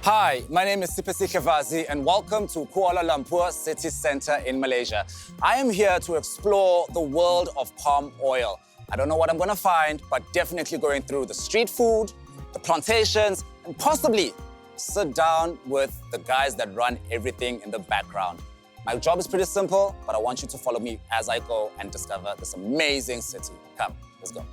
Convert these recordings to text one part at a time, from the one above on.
Hi, my name is Siphesihle Vazi and welcome to Kuala Lumpur City Centre in Malaysia. I am here to explore the world of palm oil. I don't know what I'm going to find, but definitely going through the street food, the plantations, and possibly sit down with the guys that run everything in the background. My job is pretty simple, but I want you to follow me as I go and discover this amazing city. Come, let's go.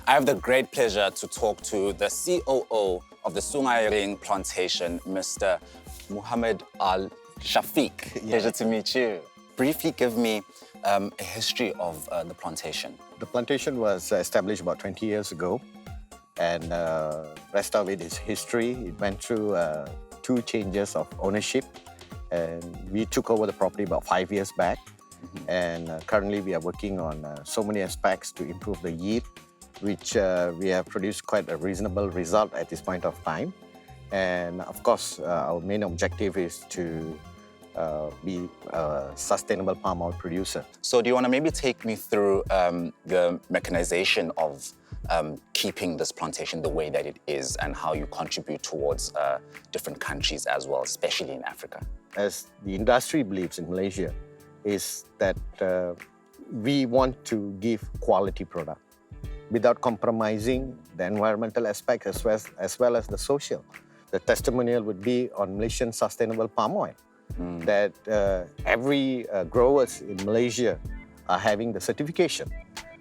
I have the great pleasure to talk to the COO of the Sungai Ring plantation, Mr. Muhammad Al-Shafiq. Yeah. Pleasure to meet you. Briefly give me a history of the plantation. The plantation was established about 20 years ago, and rest of it is history. It went through 2 changes of ownership, and we took over the property about 5 years back. And currently we are working on so many aspects to improve the yield, which we have produced quite a reasonable result at this point of time. And of course, our main objective is to be a sustainable palm oil producer. So do you want to maybe take me through the mechanization of keeping this plantation the way that it is and how you contribute towards different countries as well, especially in Africa? As the industry believes in Malaysia, is that we want to give quality product without compromising the environmental aspect as well as the social. The testimonial would be on Malaysian sustainable palm oil, that every growers in Malaysia are having the certification.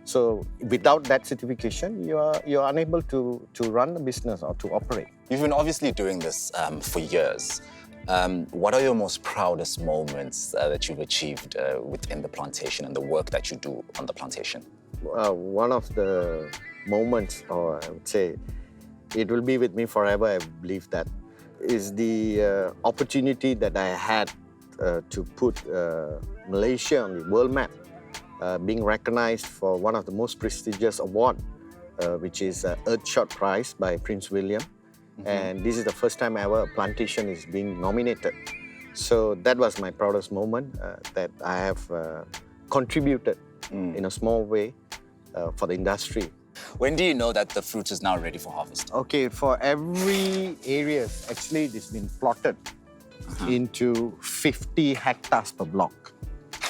So without that certification, you're unable to run the business or to operate. You've been obviously doing this for years. What are your most proudest moments that you've achieved within the plantation and the work that you do on the plantation? One of the moments, or I would say, it will be with me forever, I believe that, is the opportunity that I had to put Malaysia on the world map, being recognized for one of the most prestigious awards, which is Earthshot Prize by Prince William. And this is the first time ever a plantation is being nominated. So that was my proudest moment, that I have contributed in a small way for the industry. When do you know that the fruit is now ready for harvest? Okay, for every area, actually it has been plotted into 50 hectares per block.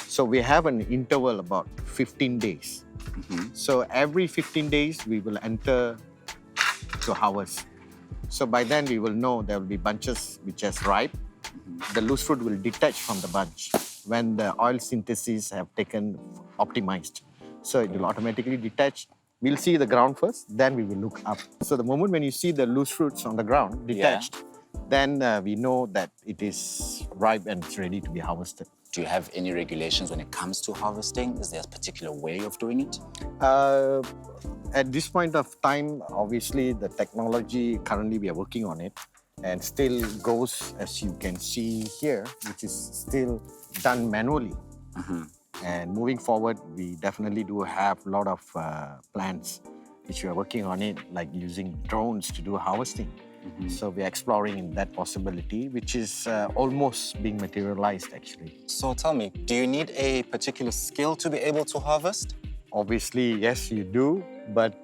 So we have an interval about 15 days. So every 15 days we will enter to harvest. So by then we will know there will be bunches which is ripe. The loose fruit will detach from the bunch when the oil synthesis have taken optimized. So it will automatically detach. We'll see the ground first, then we will look up. So the moment when you see the loose fruits on the ground detached, then we know that it is ripe and it's ready to be harvested. Do you have any regulations when it comes to harvesting? Is there a particular way of doing it? At this point of time, obviously the technology, currently we are working on it, and still goes, as you can see here, which is still done manually. And moving forward, we definitely do have a lot of plans which we are working on it, like using drones to do harvesting. So we are exploring in that possibility, which is almost being materialized actually. So tell me, do you need a particular skill to be able to harvest? Obviously, yes, you do, but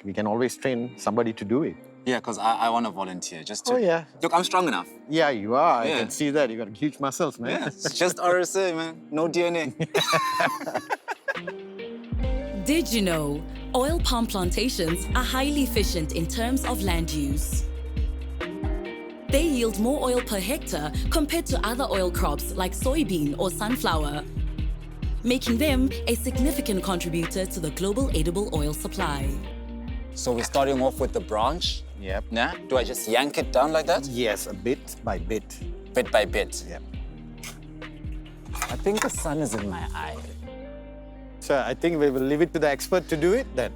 we can always train somebody to do it. Yeah, because I want to volunteer just to... Oh, yeah. Look, I'm strong enough. Yeah, you are. Yeah. I can see that. You got huge muscles, man. Yeah, it's just RSA, man. No DNA. Did you know oil palm plantations are highly efficient in terms of land use? They yield more oil per hectare compared to other oil crops like soybean or sunflower, making them a significant contributor to the global edible oil supply. So we're starting off with the branch. Yep. Yeah? Do I just yank it down like that? Yes, a bit by bit. Bit by bit. Yep. I think the sun is in my eye. So I think we will leave it to the expert to do it then.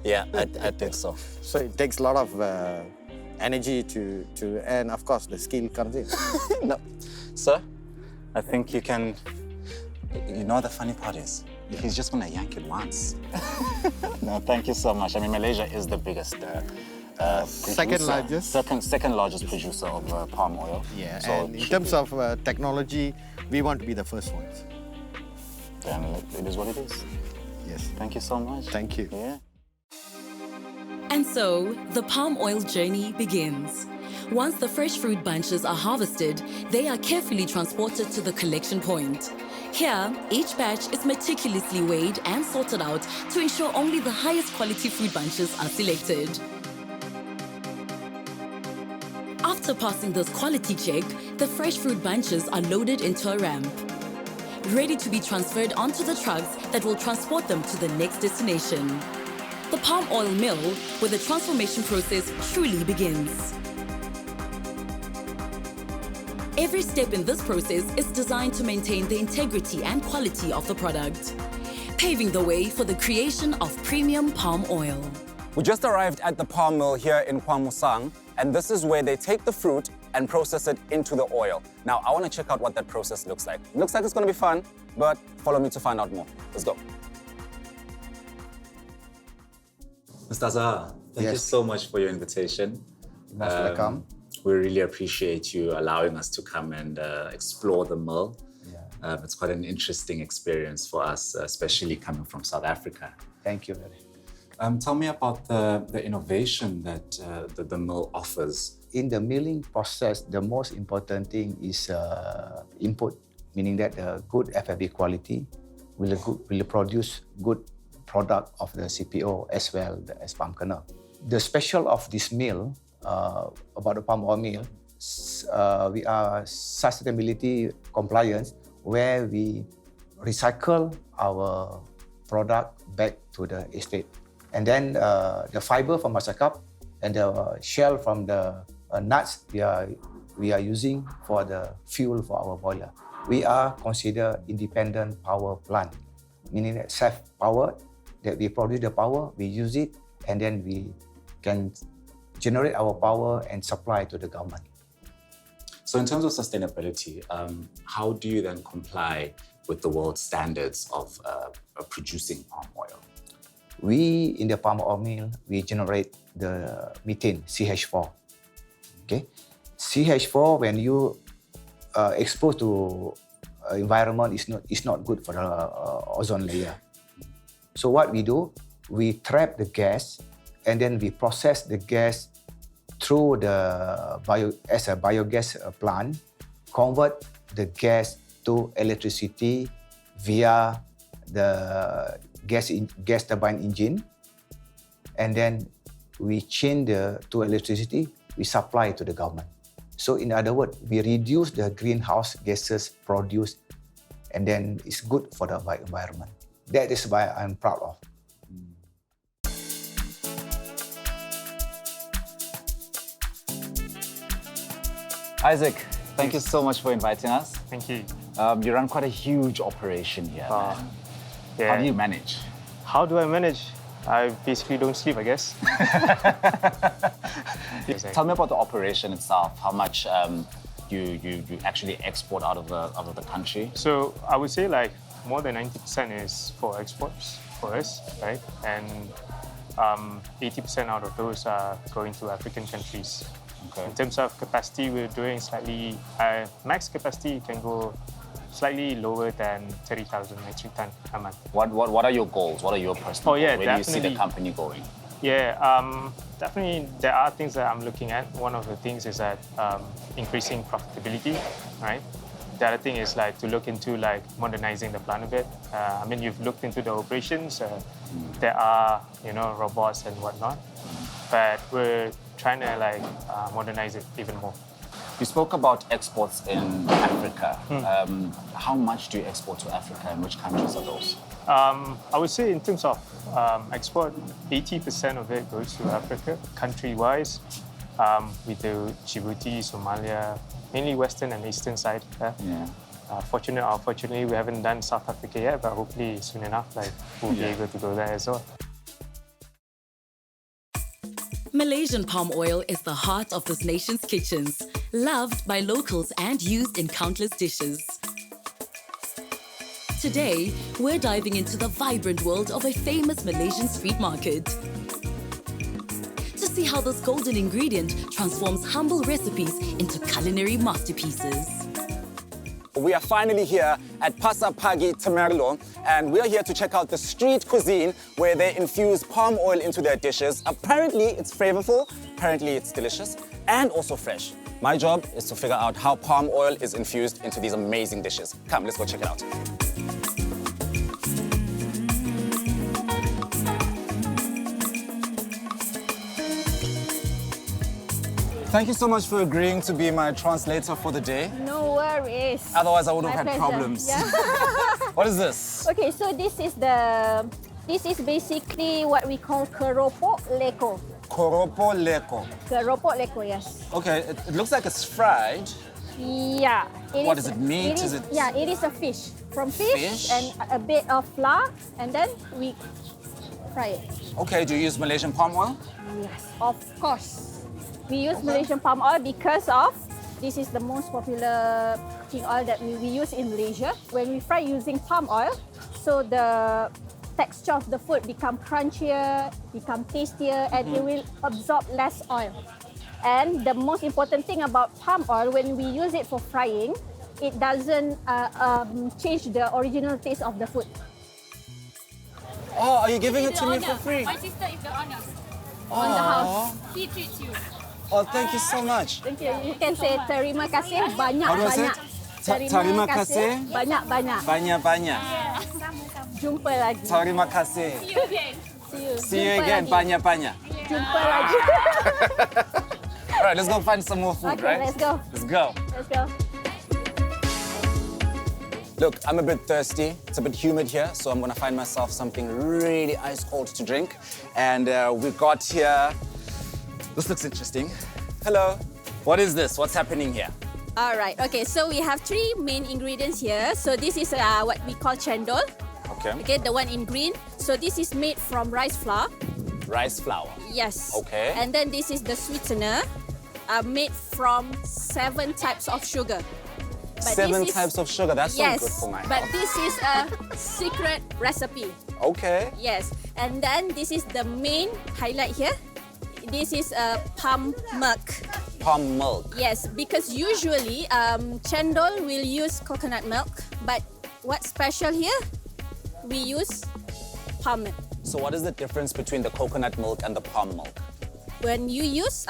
Yeah, I think so. So it takes a lot of energy to, and of course the skill comes in. No. Sir, I think you can... You know the funny part is, he's just going to yank it once. No, thank you so much. I mean, Malaysia is the biggest Second largest. Second largest producer of palm oil. Yeah, So and in terms of technology, we want to be the first ones. then it is what it is. Yes. Thank you so much. Thank you. Yeah. And so, the palm oil journey begins. Once the fresh fruit bunches are harvested, they are carefully transported to the collection point. Here, each batch is meticulously weighed and sorted out to ensure only the highest quality fruit bunches are selected. After passing this quality check, the fresh fruit bunches are loaded into a ramp, ready to be transferred onto the trucks that will transport them to the next destination. The palm oil mill, where the transformation process truly begins. Every step in this process is designed to maintain the integrity and quality of the product, paving the way for the creation of premium palm oil. We just arrived at the palm mill here in Musang, and this is where they take the fruit and process it into the oil. Now, I want to check out what that process looks like. Looks like it's going to be fun, but follow me to find out more. Let's go. Mr. Zaha, thank you Yes. so much for your invitation. You're most welcome. We really appreciate you allowing us to come and explore the mill. It's quite an interesting experience for us, especially coming from South Africa. Thank you. Tell me about the innovation that the mill offers. In the milling process, the most important thing is input, meaning that the good FFB quality will produce good product of the CPO as well as palm kernel. The special of this mill, about the palm oil mill, we are sustainability compliance, where we recycle our product back to the estate. And then the fiber from Masakap and the shell from the nuts we are using for the fuel for our boiler. We are considered independent power plant, meaning that self-powered, that we produce the power, we use it, and then we can generate our power and supply to the government. So in terms of sustainability, how do you then comply with the world standards of producing palm oil? We, in the palm oil mill, we generate the methane, CH4. Okay? CH4, when you expose to environment, is not good for the ozone layer. So what we do, we trap the gas, and then we process the gas through the as a biogas plant, convert the gas to electricity via the gas turbine engine, and then we change to electricity, we supply to the government. So in other words, we reduce the greenhouse gases produced, and then it's good for the environment. That is why I'm proud of. Isaac, thank you so much for inviting us. Thank you. You run quite a huge operation here, man. Yeah. How do you manage? How do I manage? I basically don't sleep, I guess. Tell me about the operation itself. How much you actually export out of the country? So I would say like more than 90% is for exports for us, right? And 80% out of those are going to African countries. Okay. In terms of capacity, we're doing slightly, max capacity can go slightly lower than 30,000 metric ton a month. What are your goals? What are your personal Oh, yeah, goals? Where do you see the definitely. company going? Yeah, definitely there are things that I'm looking at. One of the things is that increasing profitability, right? The other thing is like to look into like modernizing the plant a bit. I mean, you've looked into the operations. There are, robots and whatnot, but we're trying to like modernize it even more. You spoke about exports in Africa. How much do you export to Africa, and which countries are those? I would say in terms of export, 80% of it goes to Africa, country-wise. We do Djibouti, Somalia, mainly western and eastern side. Yeah. Unfortunately, we haven't done South Africa yet, but hopefully soon enough, we'll be able to go there as well. Malaysian palm oil is the heart of this nation's kitchens, loved by locals and used in countless dishes. Today, we're diving into the vibrant world of a famous Malaysian street market. To see how this golden ingredient transforms humble recipes into culinary masterpieces. We are finally here at Pasar Pagi Temerloh, and we are here to check out the street cuisine where they infuse palm oil into their dishes. Apparently it's flavorful, apparently it's delicious, and also fresh. My job is to figure out how palm oil is infused into these amazing dishes. Come, let's go check it out. Thank you so much for agreeing to be my translator for the day. No worries. Otherwise, I would have My had pleasure. problems. Yeah. What is this? Okay, so this is basically what we call keropok leko. Koropo leko. Keropok leko, yes. Okay, it looks like it's fried. Yeah. What is it, meat? Is it- Yeah, it is a fish. From fish, Fish? and a bit of flour, and then we fry it. Okay, do you use Malaysian palm oil? Yes, of course. We use Malaysian palm oil because of this is the most popular cooking oil that we use in Malaysia. When we fry using palm oil, so the texture of the food become crunchier, become tastier, and it will absorb less oil. And the most important thing about palm oil, when we use it for frying, it doesn't change the original taste of the food. Oh, are you giving it to me for free? My sister is the owner. On the house. He treats you. Oh, thank you so much. Thank you. You can say terima kasih How do I say banyak-banyak. it? Terima kasih. Banyak-banyak. Banyak-banyak. Jumpa lagi. Terima kasih. See you again. See you. See you Jumpa again. lagi. Banyak-banyak. Jumpa lagi. All right, let's go find some more food, Okay, right? let's go. Let's go. Let's go. Look, I'm a bit thirsty. It's a bit humid here, so I'm gonna find myself something really ice cold to drink. And we got here. This looks interesting. Hello. What is this? What's happening here? All right. Okay. So we have three main ingredients here. So this is what we call chendol. Okay. Okay, the one in green. So this is made from rice flour. Rice flour. Yes. Okay. And then this is the sweetener, made from 7 types of sugar. But Seven this is- types of sugar. That's yes, not good for my but health. this is a secret recipe. Okay. Yes. And then this is the main highlight here. This is palm milk. Palm milk. Yes, because usually chendol will use coconut milk, but what's special here? We use palm milk. So what is the difference between the coconut milk and the palm milk? When you use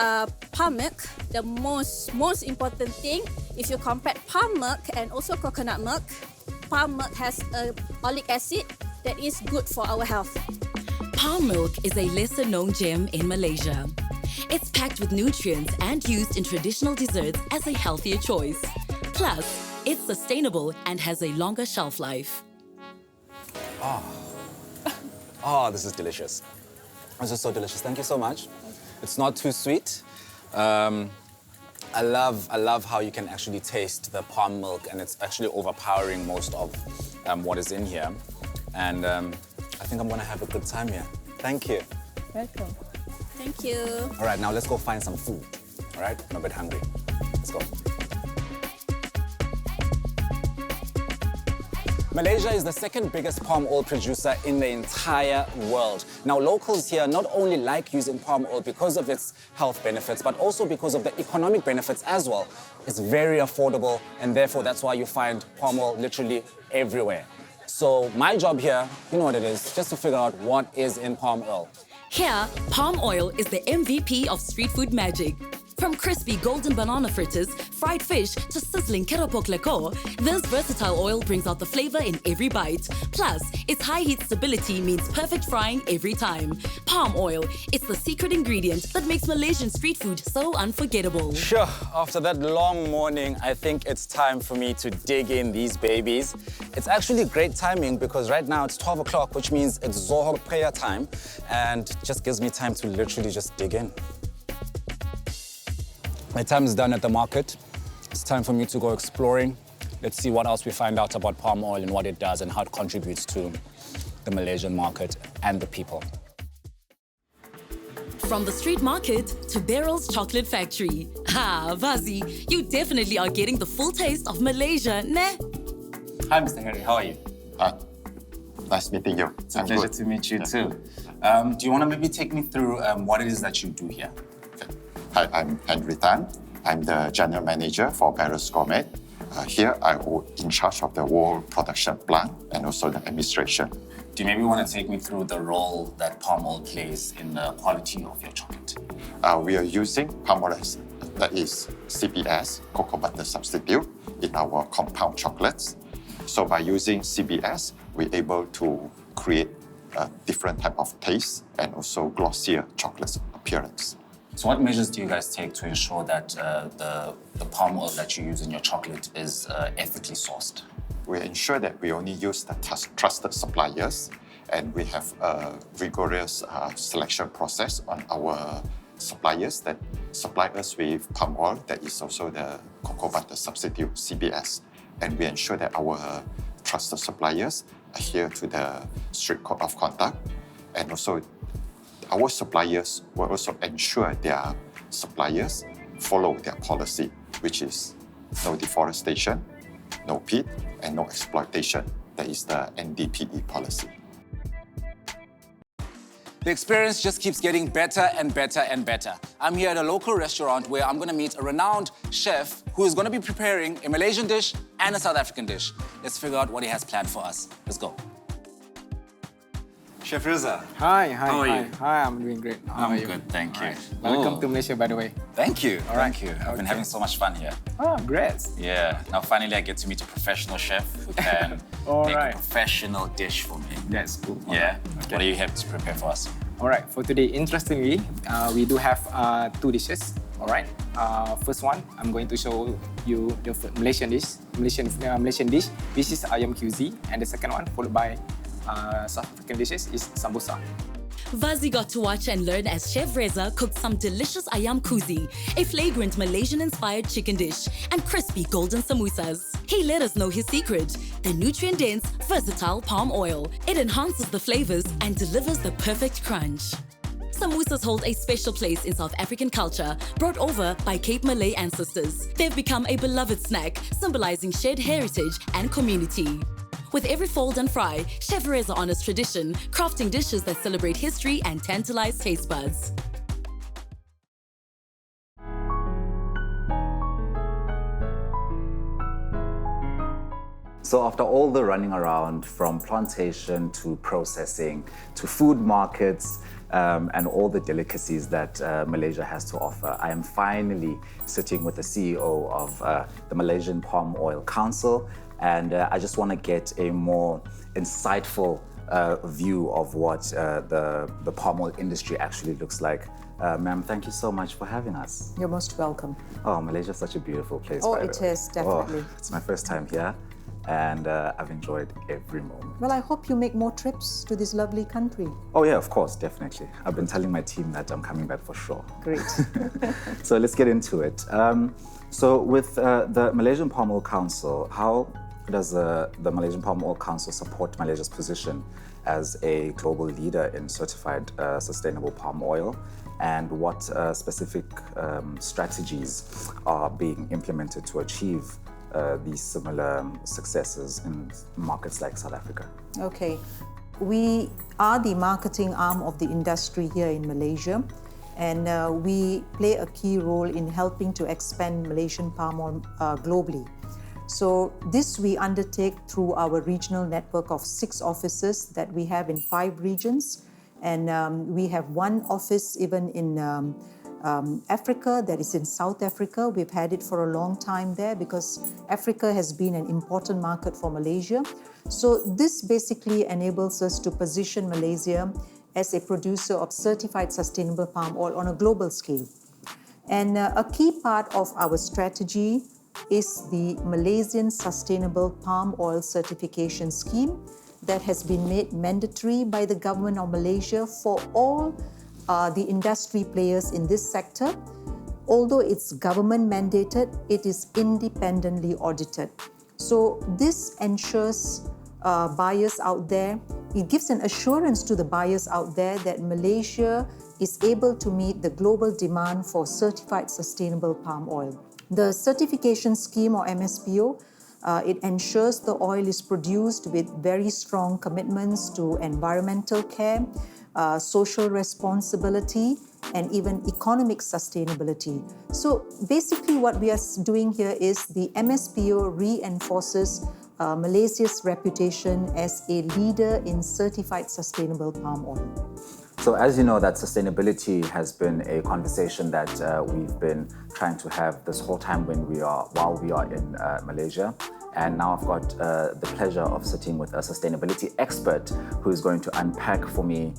palm milk, the most important thing, if you compare palm milk and also coconut milk, palm milk has oleic acid that is good for our health. Palm milk is a lesser known gem in Malaysia. It's packed with nutrients and used in traditional desserts as a healthier choice. Plus, it's sustainable and has a longer shelf life. Oh, this is delicious. This is so delicious. Thank you so much. It's not too sweet. I love how you can actually taste the palm milk, and it's actually overpowering most of what is in here. And I think I'm gonna have a good time here. Thank you. Welcome. Thank you. All right, now let's go find some food. All right, I'm a bit hungry. Let's go. Malaysia is the second biggest palm oil producer in the entire world. Now, locals here not only like using palm oil because of its health benefits, but also because of the economic benefits as well. It's very affordable, and therefore that's why you find palm oil literally everywhere. So my job here, you know what it is, just to figure out what is in palm oil. Here, palm oil is the MVP of street food magic. From crispy golden banana fritters, fried fish, to sizzling keropok leko, this versatile oil brings out the flavor in every bite. Plus, its high heat stability means perfect frying every time. Palm oil, it's the secret ingredient that makes Malaysian street food so unforgettable. Sure, after that long morning, I think it's time for me to dig in these babies. It's actually great timing because right now it's 12 o'clock, which means it's Zohar prayer time, and just gives me time to literally just dig in. My time is done at the market. It's time for me to go exploring. Let's see what else we find out about palm oil and what it does and how it contributes to the Malaysian market and the people. From the street market to Beryl's chocolate factory. Ha, Vazi, you definitely are getting the full taste of Malaysia, ne? Hi, Mr. Harry. How are you? Hi. Nice meeting you. It's a pleasure to meet you too. Do you want to maybe take me through what it is that you do here? Okay. Hi, I'm Henry Tan. I'm the General Manager for Barrels Gourmet. Here, I'm in charge of the whole production plant and also the administration. Do you maybe want to take me through the role that palm oil plays in the quality of your chocolate? We are using palm oil that is CBS, cocoa butter substitute, in our compound chocolates. So by using CBS, we're able to create a different type of taste and also glossier chocolate appearance. So what measures do you guys take to ensure that the palm oil that you use in your chocolate is ethically sourced? We ensure that we only use the trusted suppliers, and we have a rigorous selection process on our suppliers that supply us with palm oil that is also the cocoa butter substitute, CBS. And we ensure that our trusted suppliers adhere to the strict code of conduct, and also our suppliers will also ensure their suppliers follow their policy, which is no deforestation, no peat, and no exploitation. That is the NDPE policy. The experience just keeps getting better and better and better. I'm here at a local restaurant where I'm going to meet a renowned chef who is going to be preparing a Malaysian dish and a South African dish. Let's figure out what he has planned for us. Let's go. Chef Reza. Hi. How are you? Hi, I'm doing great. How are I'm you? good, thank you. Right. Welcome Oh. to Malaysia, by the way. Thank you. All right. Thank you. I've been Okay. having so much fun here. Oh, great. Yeah. Now finally I get to meet a professional chef who can All make right. a professional dish for me. That's cool. Yeah. Okay. What are you here to prepare for us? All right, for today, interestingly, we do have two dishes. All right. First one, I'm going to show you the Malaysian dish. Malaysian dish. This is ayam QZ, and the second one, followed by South African dishes, is sambusa. Vazi got to watch and learn as Chef Reza cooked some delicious ayam kuzi, a flagrant Malaysian-inspired chicken dish, and crispy golden samosas. He let us know his secret, the nutrient-dense, versatile palm oil. It enhances the flavors and delivers the perfect crunch. Samosas hold a special place in South African culture, brought over by Cape Malay ancestors. They've become a beloved snack, symbolizing shared heritage and community. With every fold and fry, Chef Reza honors tradition, crafting dishes that celebrate history and tantalize taste buds. So after all the running around from plantation to processing to food markets and all the delicacies that Malaysia has to offer, I am finally sitting with the CEO of the Malaysian Palm Oil Council, and I just want to get a more insightful view of what the palm oil industry actually looks like. Ma'am, thank you so much for having us. You're most welcome. Oh, Malaysia is such a beautiful place. Oh, by the it way. is, definitely. Oh, it's my first time here, and I've enjoyed every moment. Well, I hope you make more trips to this lovely country. Oh yeah, of course, definitely. I've been telling my team that I'm coming back for sure. Great. So let's get into it. So with the Malaysian Palm Oil Council, how does the Malaysian Palm Oil Council support Malaysia's position as a global leader in certified sustainable palm oil? And what specific strategies are being implemented to achieve these similar successes in markets like South Africa? Okay. We are the marketing arm of the industry here in Malaysia, and we play a key role in helping to expand Malaysian palm oil globally. So this we undertake through our regional network of 6 offices that we have in 5 regions. And we have one office even in Africa, that is in South Africa. We've had it for a long time there because Africa has been an important market for Malaysia. So this basically enables us to position Malaysia as a producer of certified sustainable palm oil on a global scale. And a key part of our strategy is the Malaysian Sustainable Palm Oil Certification Scheme that has been made mandatory by the government of Malaysia for all the industry players in this sector. Although it's government mandated, it is independently audited. So this ensures buyers out there, it gives an assurance to the buyers out there that Malaysia is able to meet the global demand for certified sustainable palm oil. The certification scheme, or MSPO, It ensures the oil is produced with very strong commitments to environmental care, social responsibility, and even economic sustainability. So basically what we are doing here is the MSPO reinforces Malaysia's reputation as a leader in certified sustainable palm oil. So as you know, that sustainability has been a conversation that we've been trying to have this whole time while we are in Malaysia. And now I've got the pleasure of sitting with a sustainability expert who is going to unpack for me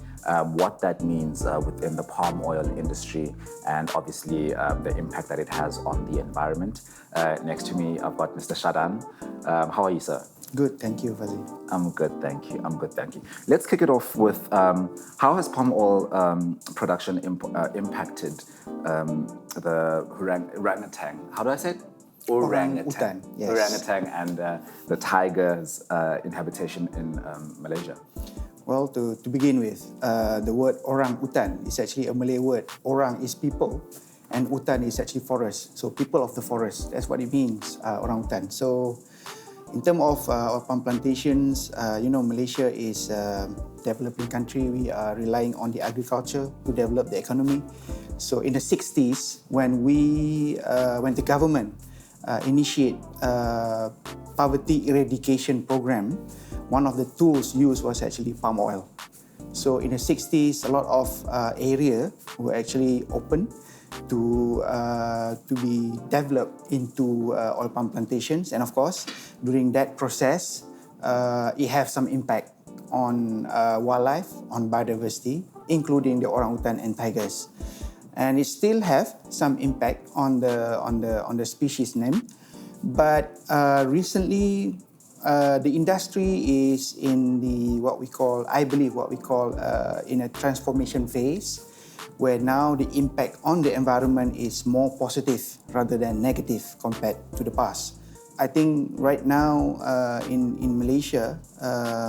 what that means within the palm oil industry and obviously the impact that it has on the environment. Next to me, I've got Mr. Shadan. How are you, sir? Good, thank you, Vazi. I'm good, thank you. I'm good, thank you. Let's kick it off with how has palm oil production impacted the orangutan? How do I say it? Orangutan, yes. Orangutan and the tiger's inhabitation in Malaysia. Well, to begin with, the word orang-utan is actually a Malay word. Orang is people, and utan is actually forest. So people of the forest, that's what it means, orang-utan. So in terms of palm plantations, Malaysia is a developing country. We are relying on the agriculture to develop the economy. So in the 60s, when the government initiate poverty eradication program, one of the tools used was actually palm oil. So in the 60s, a lot of area were actually open to be developed into oil palm plantations, and of course, during that process, it has some impact on wildlife, on biodiversity, including the orangutan and tigers. And it still have some impact on the species name, but recently the industry is in what we call in a transformation phase, where now the impact on the environment is more positive rather than negative compared to the past. I think right now in Malaysia,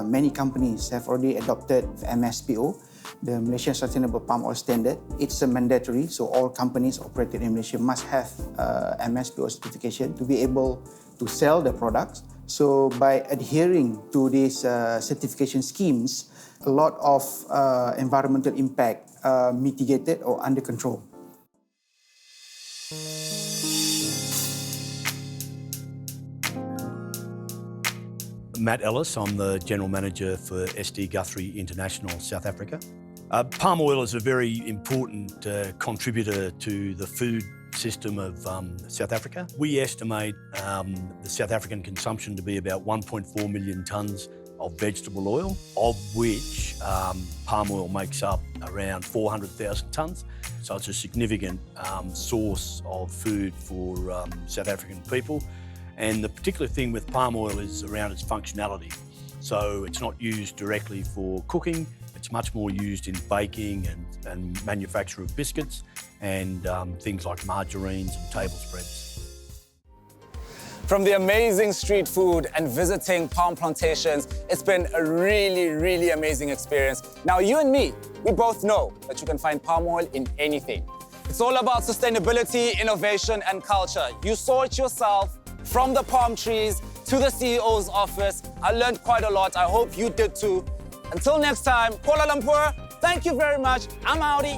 many companies have already adopted MSPO, the Malaysian Sustainable Palm Oil Standard. It's a mandatory, so all companies operating in Malaysia must have MSPO certification to be able to sell the products. So by adhering to these certification schemes, a lot of environmental impact mitigated or under control. Matt Ellis, I'm the General Manager for SD Guthrie International, South Africa. Palm oil is a very important contributor to the food system of South Africa. We estimate the South African consumption to be about 1.4 million tonnes of vegetable oil, of which palm oil makes up around 400,000 tonnes. So it's a significant source of food for South African people. And the particular thing with palm oil is around its functionality. So it's not used directly for cooking, it's much more used in baking and manufacture of biscuits and things like margarines and table spreads. From the amazing street food and visiting palm plantations, it's been a really, really amazing experience. Now, you and me, we both know that you can find palm oil in anything. It's all about sustainability, innovation, and culture. You saw it yourself, from the palm trees to the CEO's office. I learned quite a lot. I hope you did too. Until next time, Kuala Lumpur, thank you very much. I'm outie.